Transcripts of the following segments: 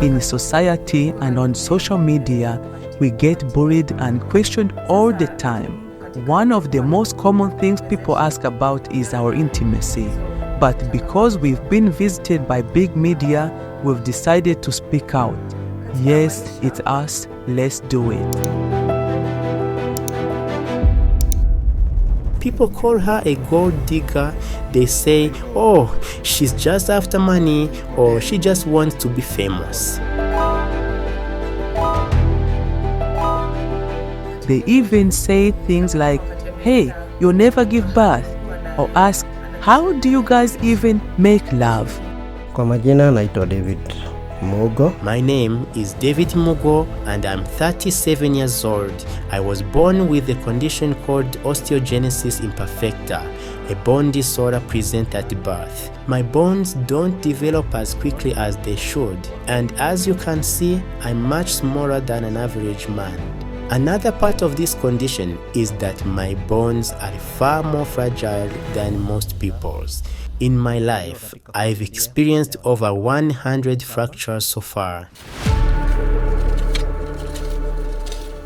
In society and on social media, we get bullied and questioned all the time. One of the most common things people ask about is our intimacy. But because we've been visited by big media, we've decided to speak out. Yes, it's us, let's do it. People call her a gold digger. They say, oh, she's just after money, or she just wants to be famous. They even say things like, hey, you'll never give birth, or ask, how do you guys even make love? Kwa majina naitwa David Mugo. My name is David Mugo and I'm 37 years old. I was born with a condition called osteogenesis imperfecta, a bone disorder present at birth. My bones don't develop as quickly as they should, and as you can see, I'm much smaller than an average man. Another part of this condition is that my bones are far more fragile than most people's. In my life, I've experienced over 100 fractures so far.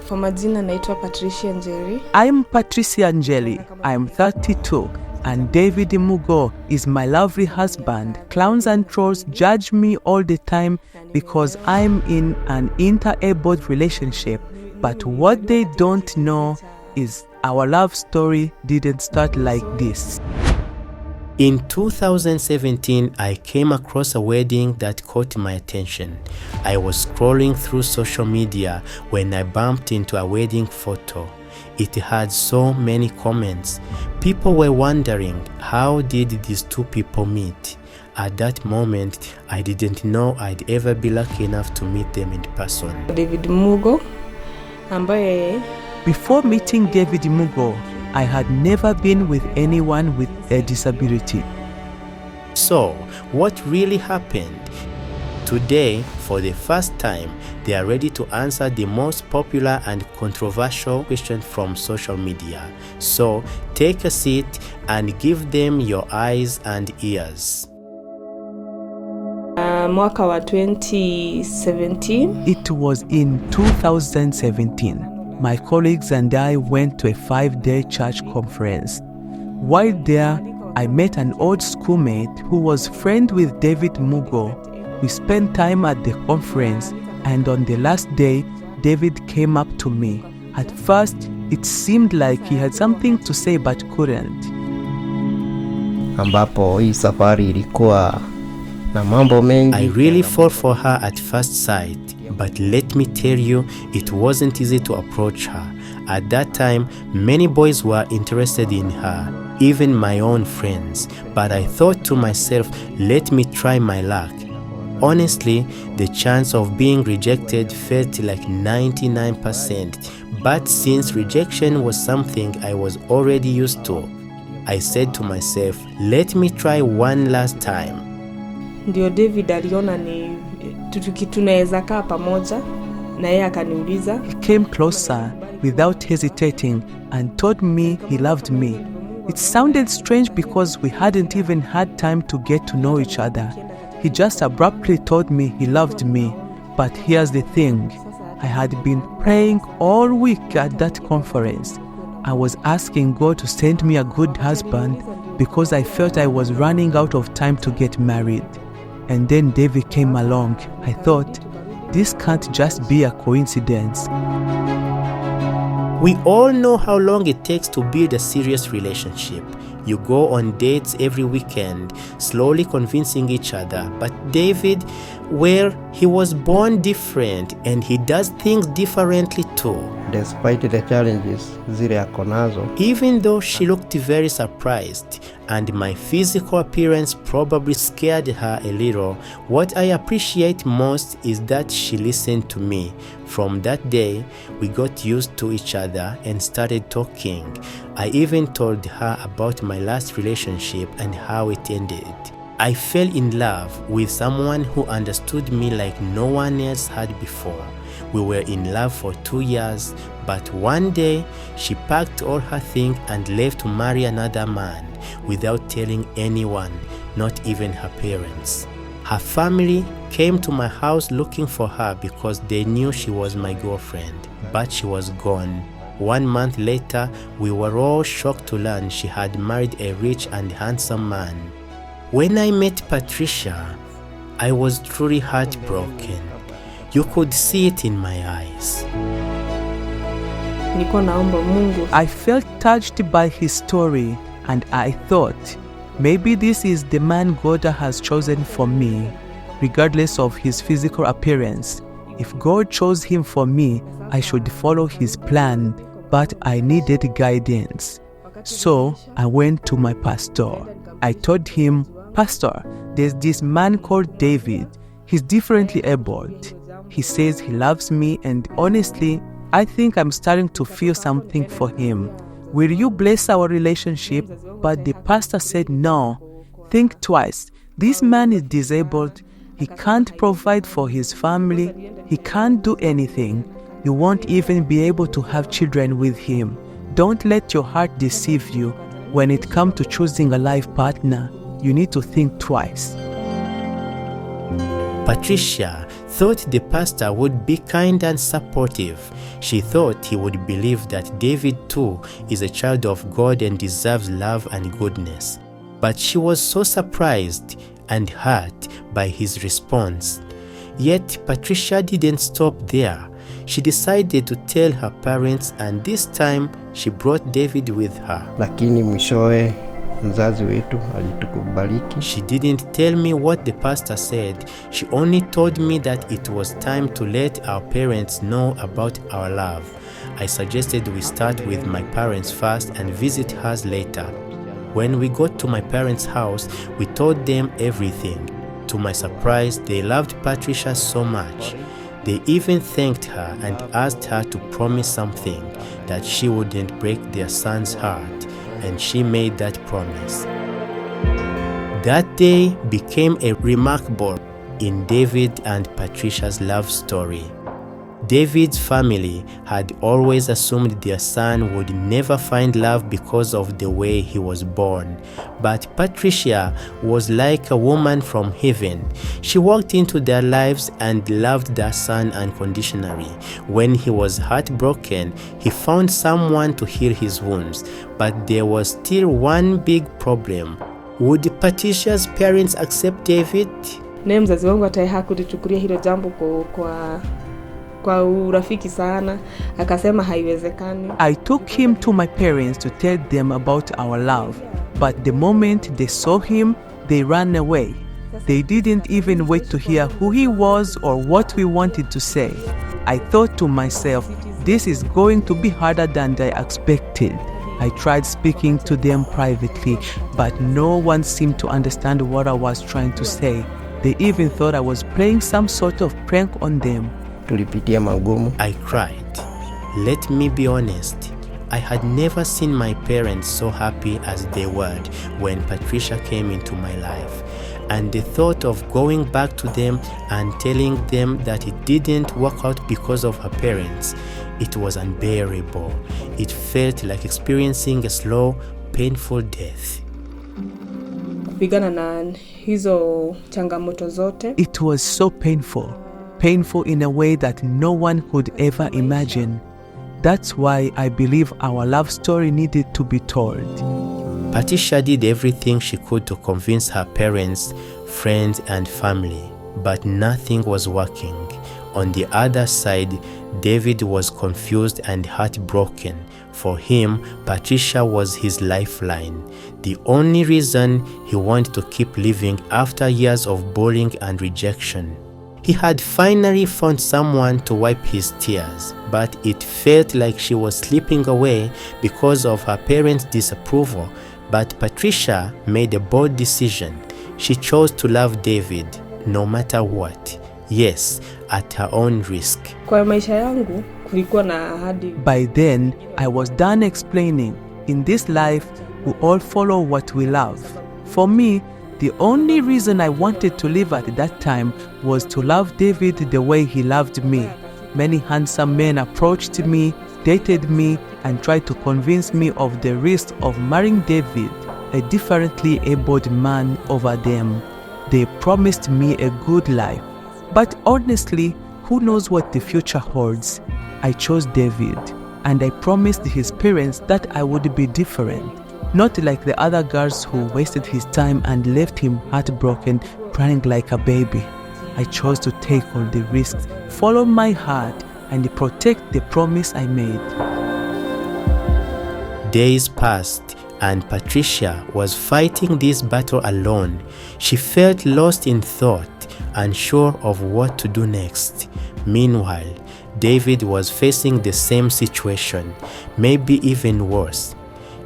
Kwa majina naitwa Patricia and David. I'm Patricia and David. I'm 32, and David Mugo is my lovely husband. Clowns and trolls judge me all the time because I'm in an interabled relationship. But what they don't know is our love story didn't start like this. In 2017, I came across a wedding that caught my attention. I was scrolling through social media when I bumped into a wedding photo. It had so many comments. People were wondering, how did these two people meet? At that moment, I didn't know I'd ever be lucky enough to meet them in person. David Mugo. Before meeting David Mugo, I had never been with anyone with a disability. So, what really happened? Today, for the first time, they are ready to answer the most popular and controversial question from social media. So, take a seat and give them your eyes and ears. Mwaka wa 2017. It was in 2017. My colleagues and I went to a 5-day church conference. While there, I met an old schoolmate who was friend with David Mugo. We spent time at the conference, and on the last day, David came up to me. At first, it seemed like he had something to say but couldn't. Ambapo hii safari ilikuwa na mambo mengi. I really fell for her at first sight, but let me tell you, it wasn't easy to approach her. At that time, many boys were interested in her, even my own friends, but I thought to myself, let me try my luck. Honestly, the chance of being rejected felt like 99%, but since rejection was something I was already used to, I said to myself, let me try one last time. Ndio David aliona ni tunaweza kaa pamoja na yeye akaniuliza. He came closer without hesitating and told me he loved me. It sounded strange because we hadn't even had time to get to know each other. He just abruptly told me he loved me. But here's the thing, I had been praying all week at that conference. I was asking God to send me a good husband because I felt I was running out of time to get married. And then David came along. I thought, this can't just be a coincidence. We all know how long it takes to build a serious relationship. You go on dates every weekend, slowly convincing each other. But David, well, he was born different and he does things differently too. Despite the challenges zile ako nazo. Even though she looked very surprised and my physical appearance probably scared her a little, what I appreciate most is that she listened to me. From that day, we got used to each other and started talking. I even told her about my last relationship and how it ended. I fell in love with someone who understood me like no one else had before. We were in love for 2 years, but one day she packed all her things and left to marry another man without telling anyone, not even her parents. Her family came to my house looking for her because they knew she was my girlfriend, but she was gone. 1 month later, we were all shocked to learn she had married a rich and handsome man. When I met Patricia, I was truly heartbroken. You could see it in my eyes. Nilikuwa naomba Mungu. I felt touched by his story, and I thought, maybe this is the man God has chosen for me, regardless of his physical appearance. If God chose him for me, I should follow his plan, but I needed guidance. So I went to my pastor. I told him, Pastor, there's this man called David. He's differently abled. He says he loves me, and honestly, I think I'm starting to feel something for him. Will you bless our relationship? But the pastor said no. Think twice. This man is disabled. He can't provide for his family. He can't do anything. You won't even be able to have children with him. Don't let your heart deceive you. When it comes to choosing a life partner, you need to think twice. Patricia thought the pastor would be kind and supportive. She thought he would believe that David too is a child of God and deserves love and goodness. But she was so surprised and hurt by his response. Yet Patricia didn't stop there. She decided to tell her parents, and this time she brought David with her. Lakini mwishowe mzazi wetu alitukubariki. She didn't tell me what the pastor said. She only told me that it was time to let our parents know about our love. I suggested we start with my parents first and visit hers later. When we got to my parents' house, we told them everything. To my surprise, they loved Patricia so much. They even thanked her and asked her to promise something, that she wouldn't break their son's heart, and she made that promise. That day became a remarkable in David and Patricia's love story. David's family had always assumed their son would never find love because of the way he was born. But Patricia was like a woman from heaven. She walked into their lives and loved their son unconditionally. When he was heartbroken, he found someone to heal his wounds. But there was still one big problem. Would Patricia's parents accept David? Mzazi wangu hata hakulichukulia hilo jambo kwa urafiki sana, akasema haiwezekani. I took him to my parents to tell them about our love, but the moment they saw him, they ran away. They didn't even wait to hear who he was or what we wanted to say. I thought to myself, this is going to be harder than I expected. I tried speaking to them privately, but no one seemed to understand what I was trying to say. They even thought I was playing some sort of prank on them. Tulipitia magumu. I cried. Let me be honest. I had never seen my parents so happy as they were when Patricia came into my life. And the thought of going back to them and telling them that it didn't work out because of her parents, it was unbearable. It felt like experiencing a slow, painful death. Kupigana na hizo changamoto zote. It was so painful in a way that no one could ever imagine. That's why I believe our love story needed to be told. Patricia did everything she could to convince her parents, friends, and family, but nothing was working. On the other side, David was confused and heartbroken. For him, Patricia was his lifeline, the only reason he wanted to keep living after years of bullying and rejection. He had finally found someone to wipe his tears, but it felt like she was slipping away because of her parents' disapproval. But Patricia made a bold decision. She chose to love David no matter what. Yes, at her own risk. Kwa maisha yangu kulikuwa na ahadi. By then, I was done explaining. In this life, we all follow what we love. For me, the only reason I wanted to live at that time was to love David the way he loved me. Many handsome men approached me, dated me, and tried to convince me of the risk of marrying David, a differently abled man, over them. They promised me a good life. But honestly, who knows what the future holds? I chose David, and I promised his parents that I would be different. Not like the other girls who wasted his time and left him heartbroken, crying like a baby. I chose to take all the risks, follow my heart, and protect the promise I made. Days passed, and Patricia was fighting this battle alone. She felt lost in thought, unsure of what to do next. Meanwhile, David was facing the same situation, maybe even worse.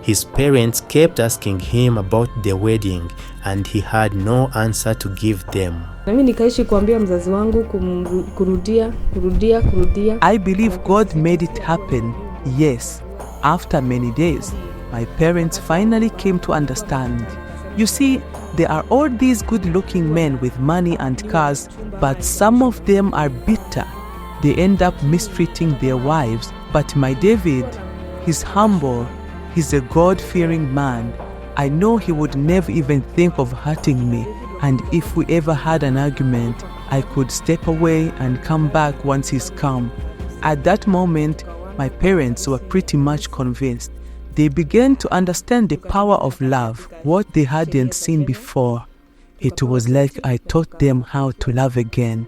His parents kept asking him about the wedding, and he had no answer to give them. Nami nikaishi kuambia mzazi wangu kurudia. I believe God made it happen. Yes, after many days, my parents finally came to understand. You see, there are all these good-looking men with money and cars, but some of them are bitter. They end up mistreating their wives. But my David, he's humble. He's a God-fearing man. I know he would never even think of hurting me. And if we ever had an argument, I could step away and come back once he's calm. At that moment, my parents were pretty much convinced. They began to understand the power of love, what they hadn't seen before. It was like I taught them how to love again.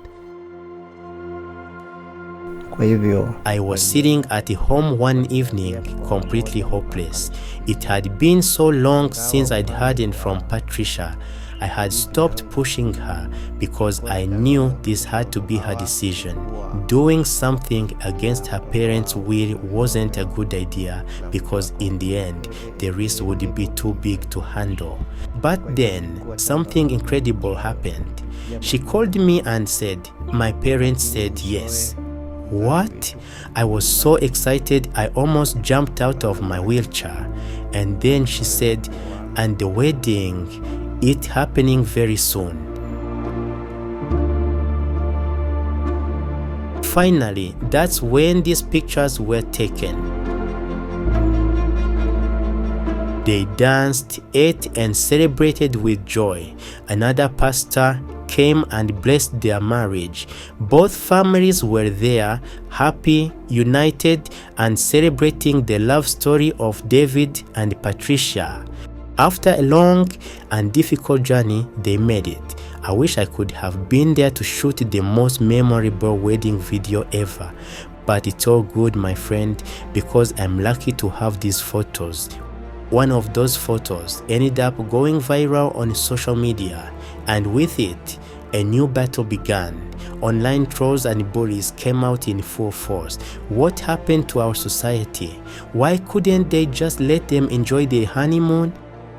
I was sitting at home one evening, completely hopeless. It had been so long since I'd heard from Patricia. I had stopped pushing her because I knew this had to be her decision. Doing something against her parents' will wasn't a good idea because in the end, the risk would be too big to handle. But then, something incredible happened. She called me and said, "My parents said yes." What? I was so excited I almost jumped out of my wheelchair. And then she said, "And the wedding, it's happening very soon." Finally, that's when these pictures were taken. They danced, ate, and celebrated with joy. Another pastor came and blessed their marriage. Both families were there, happy, united, and celebrating the love story of David and Patricia. After a long and difficult journey, they made it. I wish I could have been there to shoot the most memorable wedding video ever. But it's all good, my friend, because I'm lucky to have these photos. One of those photos ended up going viral on social media, and with it, a new battle began. Online trolls and bullies came out in full force. What happened to our society? Why couldn't they just let them enjoy their honeymoon?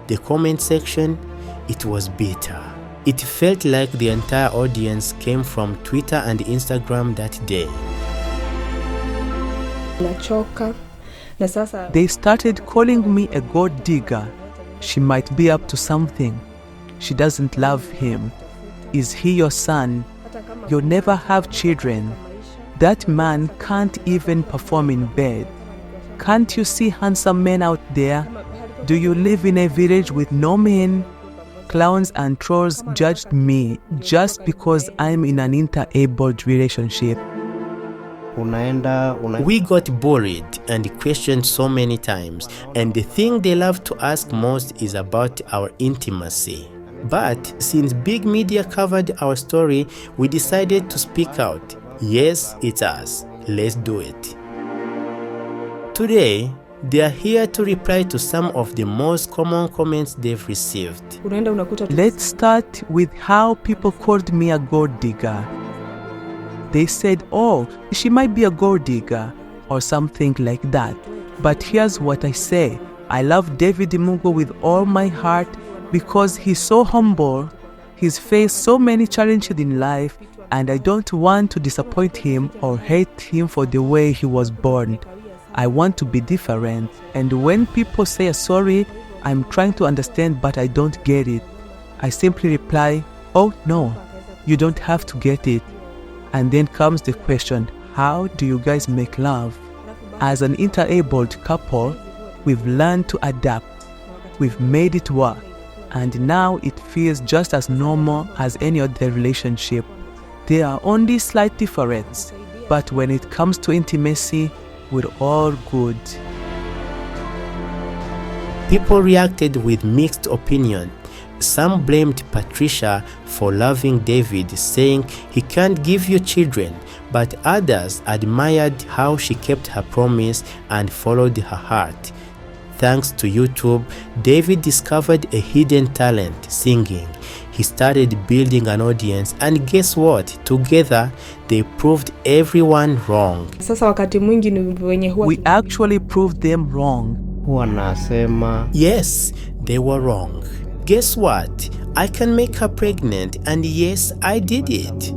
The comment section, it was bitter. It felt like the entire audience came from Twitter and Instagram that day. They started calling me a gold digger. She might be up to something. She doesn't love him. Is he your son? You'll never have children. That man can't even perform in bed. Can't you see handsome men out there? Do you live in a village with no men? Clowns and trolls judged me just because I'm in an interabled relationship. We got bullied and questioned so many times, and the thing they love to ask most is about our intimacy. But since big media covered our story, we decided to speak out. Yes, it's us. Let's do it. Today, they are here to reply to some of the most common comments they've received. Let's start with how people called me a gold digger. They said, "Oh, she might be a gold digger," or something like that. But here's what I say. I love David Mungo with all my heart because he's so humble. He's faced so many challenges in life, and I don't want to disappoint him or hate him for the way he was born. I want to be different, and when people say sorry, I'm trying to understand, but I don't get it. I simply reply, "Oh no, you don't have to get it." And then comes the question, how do you guys make love? As an interabled couple, we've learned to adapt. We've made it work. and now it feels just as normal as any other relationship. There are only slight differences, but when it comes to intimacy, we're all good. People reacted with mixed opinion. Some blamed Patricia for loving David, saying he can't give you children, but others admired how she kept her promise and followed her heart. Thanks to YouTube, David discovered a hidden talent, singing. He started building an audience, and guess what? Together, they proved everyone wrong. Sasa wakati mwingi ni wenye huwa We actually proved them wrong. Huwa nasema Yes, they were wrong. Guess what? I can make her pregnant, and yes, I did it.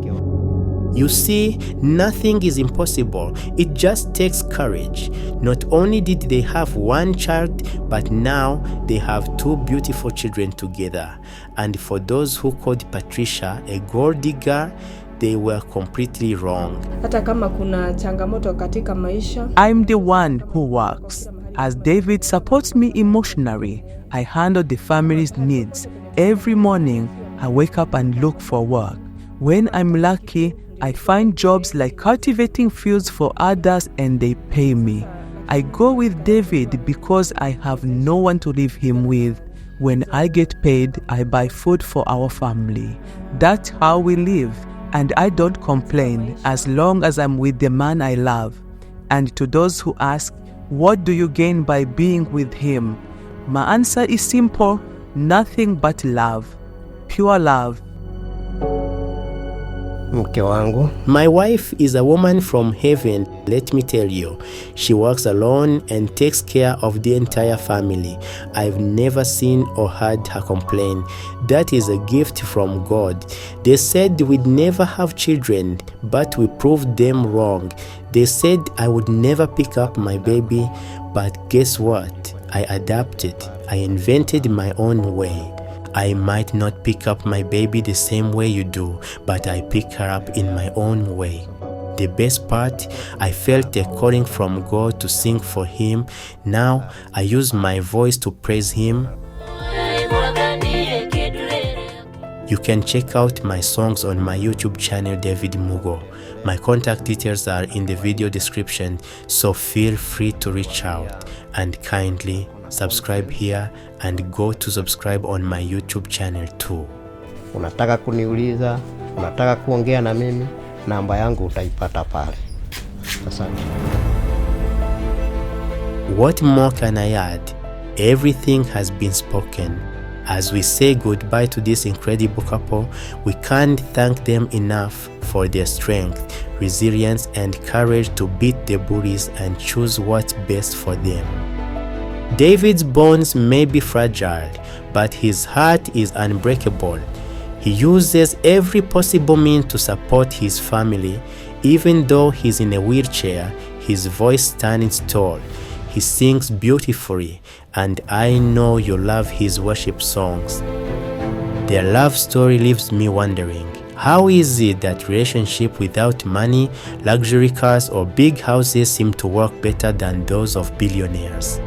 You see, nothing is impossible. It just takes courage. Not only did they have one child, but now they have two beautiful children together. And for those who called Patricia a gold digger, they were completely wrong. hata kama kuna changamoto katika maisha, I'm the one who works. As David supports me emotionally, I handle the family's needs. Every morning, I wake up and look for work. When I'm lucky, I find jobs like cultivating fields for others and they pay me. I go with David because I have no one to leave him with. When I get paid, I buy food for our family. That's how we live, and I don't complain as long as I'm with the man I love. And to those who ask, what do you gain by being with him? My answer is simple, nothing but love. Pure love. mke wangu My wife is a woman from heaven, let me tell you. She works alone and takes care of the entire family. I've never seen or heard her complain. That is a gift from God. They said we'd never have children, but we proved them wrong. They said I would never pick up my baby, but guess what? I adapted. I invented my own way. I might not pick up my baby the same way you do, but I pick her up in my own way. The best part, I felt a calling from God to sing for Him. Now I use my voice to praise Him. You can check out my songs on my YouTube channel, David Mugo. My contact details are in the video description, so feel free to reach out and kindly subscribe here and go to subscribe on my YouTube channel too. unataka kuniuliza, unataka kuongea na mimi, namba yangu utaipata pale. Asante. What more can I add? Everything has been spoken. As we say goodbye to this incredible couple, we can't thank them enough for their strength, resilience, and courage to beat the bullies and choose what's best for them. David's bones may be fragile, but his heart is unbreakable. He uses every possible means to support his family. Even though he's in a wheelchair, his voice stands tall. He sings beautifully, and I know you love his worship songs. Their love story leaves me wondering, how is it that relationships without money, luxury cars, or big houses seem to work better than those of billionaires?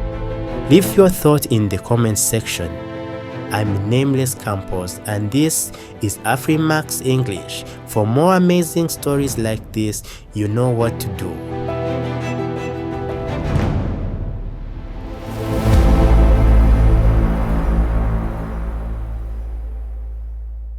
Leave your thought in the comments section. I'm Nameless Campos, and this is Afrimax English. For more amazing stories like this, you know what to do.